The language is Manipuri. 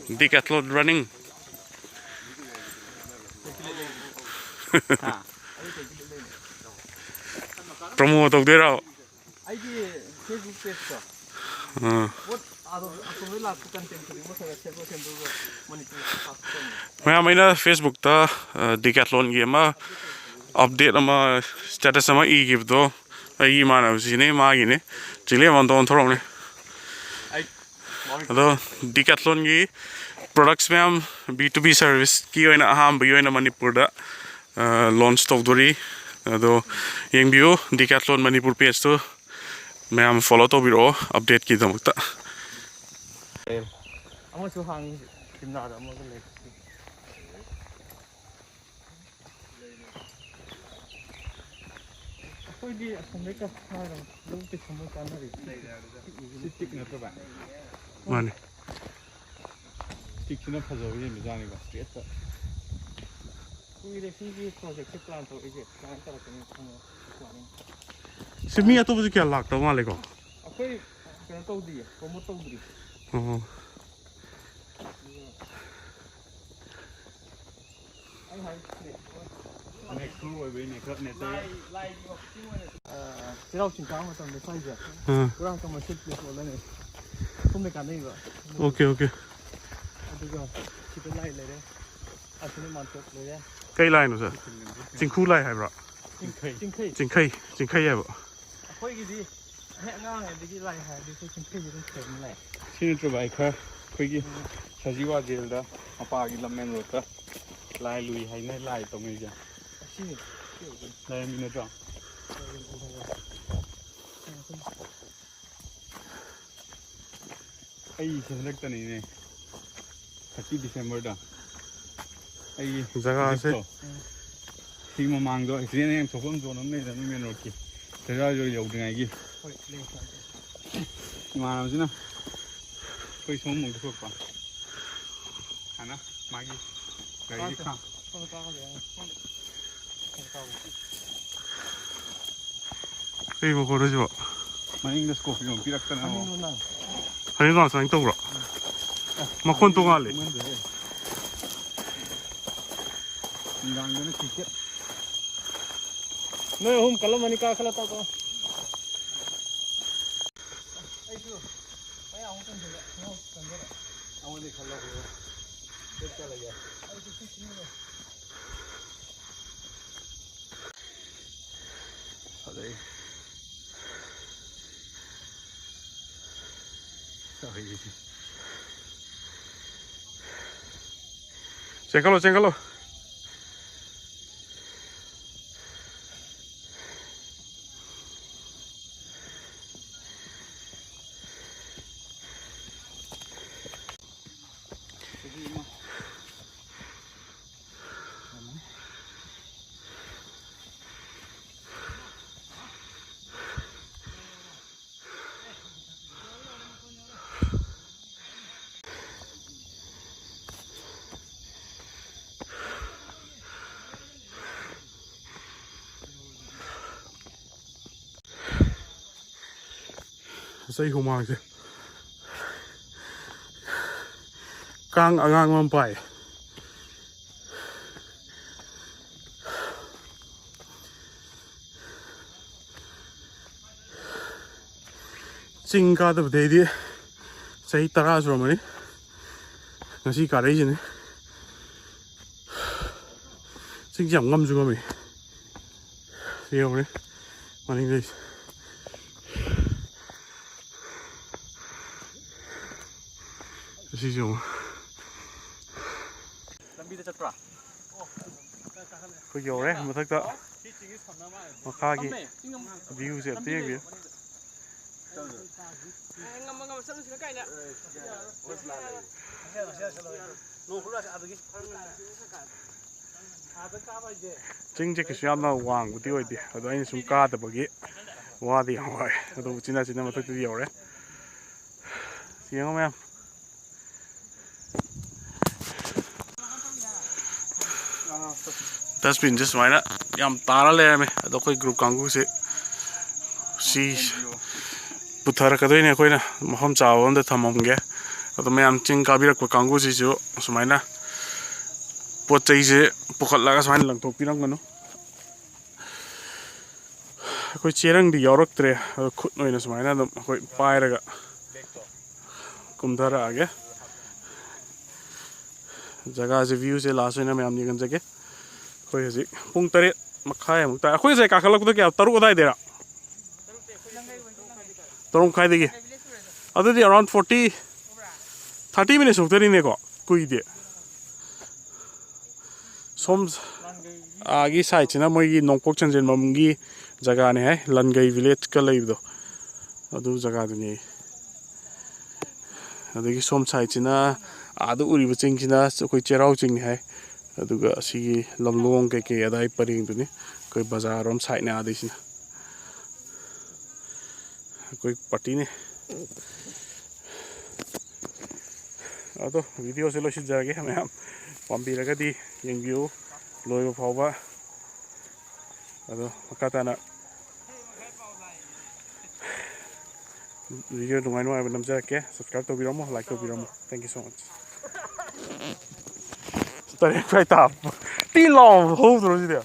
Decathlon running. Promote of the Facebook Decathlon game update status give though. I man of Zine Magine, Chile on Don Throne. Decathlon products ma'am B2B service Kio in a ham, you in a Manipur launched of Dori, though Yang View, Decathlon Manipur page to ma'am follow to biro update Kidamata. I want to hang him not a model. Money. Stick enough as a way in Johnny was straight. See me at over the locked a while ago. Okay, can I told you, from told you. Next crew will be in a cut net. Okay. Cây line nữa Chingkhei line hay bro? Chingkhei ya bro? Xin chào bài khơi, khơi Sajiwa jail đó, apa cái làm road đó, lai lui hay này lai tông này chứ? Lai mình nó chọn. Ai xem được cái này 30 December đó. Ai Jaga se khi mà mang rồi thì anh em chụp phim cho nó này là nó miền rồi kì, thế ra rồi dầu từ ngày kì, mà làm gì nào, tôi sống một chút quá, hả mà kì, cái gì khác, cái bộ có đấy chứ, mà anh đã scope dùng kỹ năng nào, anh nói sao anh tốt rồi, mà con tốt à lệ. No, home Kalamanika Kalata. Chécalo. Say không mang chứ Kang ngang mang phải Ching Karure đây đi say tara rồi mà đi ngashidi cả đấy chứ này Ching chẳng ngâm rồi mà mình hiểu đấy mà anh đây 시죠. 그 요래 뭐 탁다. 가기 뷰 제 되게. 징제기 시험나 왕 우디 어디. 어디 아니 좀 까다 보기. 와디 하와이. 또 지나 뭐 탁다 요래. 시험면 dustbin just why not yam tara le me ado koi group kangu se si ꯄꯨꯊꯔꯛꯀꯗꯣꯏꯅꯦ ꯑꯩꯈꯣꯏꯅ ꯃꯐꯝ ꯆꯥꯕ ꯑꯝꯗ ꯊꯝꯃꯝꯒꯦ ꯑꯗꯣ ꯃꯌꯥꯝ ꯆꯤꯡ ꯀꯥꯕꯤꯔꯛꯄ ꯀꯥꯡꯕꯨꯁꯤꯁꯨ ꯁꯨꯃꯥꯏꯅ ꯄꯣꯠ ꯆꯩꯁꯦ ꯄꯨꯈꯠꯂꯒ ꯁꯨꯃꯥꯏꯅ ꯂꯪꯊꯣꯛꯄꯤꯔꯝꯒꯅꯨ ꯑꯩꯈꯣꯏ ꯆꯦꯔꯪꯗꯤ ꯌꯥꯎꯔꯛꯇ꯭ꯔꯦ ꯑꯗꯣ ꯈꯨꯠ ꯑꯣꯏꯅ ꯁꯨꯃꯥꯏꯅ ꯑꯗꯨꯝ ꯑꯩꯈꯣꯏ ꯄꯥꯏꯔꯒ ꯀꯨꯝꯊꯔꯛꯑꯒꯦ ꯖꯒꯥꯁꯦ ꯚ꯭ꯌꯨꯁꯦ ꯂꯥꯁ ꯑꯣꯏꯅ ꯃꯌꯥꯝ ꯌꯦꯡꯍꯟꯖꯒꯦ ꯑꯩꯈꯣꯏ ꯍꯧꯖꯤꯛ ꯄꯨꯡ 8:30 ꯇꯥꯏ ꯑꯩꯈꯣꯏ ꯉꯁꯥꯏ ꯀꯥꯈꯠꯂꯛꯄꯗ ꯀꯌꯥ 3 ꯑꯗꯥꯏꯗꯩꯔꯥ 3:30 ꯑꯗꯨꯗꯤ ꯑꯔꯥꯎꯟ 30 minutes ꯈꯛꯇꯅꯤꯅꯦꯀꯣ ꯀꯨꯏꯗꯦ ꯁꯣꯝ ꯑꯥꯒꯤ ꯁꯥꯏꯠꯁꯤꯅ ꯃꯣꯏꯒꯤ ꯅꯣꯡꯄꯣꯛ ꯆꯟꯖꯦꯟꯕꯝꯒꯤ ꯖꯒꯥꯅꯦ ꯍꯥꯏ ꯂꯟꯒꯩ ꯚꯤꯂꯦꯖꯀ ꯂꯩꯕꯗꯣ ꯑꯗꯨ ꯖꯒꯥꯗꯨꯅꯤ ꯑꯗꯒꯤ ꯁꯣꯝ ꯁꯥꯏꯠꯁꯤꯅ ꯑꯥꯗ ꯎꯔꯤꯕ ꯆꯤꯡꯁꯤꯅ ꯑꯩꯈꯣই ꯆꯩꯔꯥꯎ ꯆꯤꯡꯅꯤ ꯍꯥꯏ ꯑꯗꯨꯒ ꯑꯁꯤꯒꯤ ꯂꯝꯂꯣꯡ ꯀꯩꯀꯩ ꯑꯗꯥꯏ ꯄꯔꯦꯡꯗꯨꯅꯤ ꯑꯩꯈꯣꯏ ꯕꯖꯥꯔꯔꯣꯝ ꯁꯥꯏꯠꯅꯦ ꯑꯥꯗꯩꯁꯤꯅ ꯑꯩꯈꯣꯏ ꯄꯥꯔꯇꯤꯅꯤ ꯑꯗꯣ ꯚꯤꯗꯤꯑꯣꯁꯦ ꯂꯣꯏꯁꯤꯟꯖꯔꯒꯦ ꯃꯌꯥꯝ ꯄꯥꯝꯕꯤꯔꯒꯗꯤ ꯌꯦꯡꯕꯤꯌꯨ ꯂꯣꯏꯕ ꯐꯥꯎꯕ ꯑꯗꯣ ꯃꯈꯥ ꯇꯥꯅ ꯚꯤꯗꯤꯑꯣ ꯅꯨꯡꯉꯥꯏꯕ ꯅꯝꯖꯔꯛꯀꯦ ꯁꯕꯁꯀ꯭ꯔꯥꯏꯕ ꯇꯧꯕꯤꯔꯝꯃꯣ ꯂꯥꯏꯛ ꯇꯧꯕꯤꯔꯝꯃꯣ ꯊꯦꯡꯛ ꯌꯨ ꯁꯣ ꯃꯆ 8:00 ꯇꯥꯕ ꯇꯤ ꯂꯥꯎ ꯍꯧꯗ꯭ꯔꯣ ꯁꯤꯗꯤ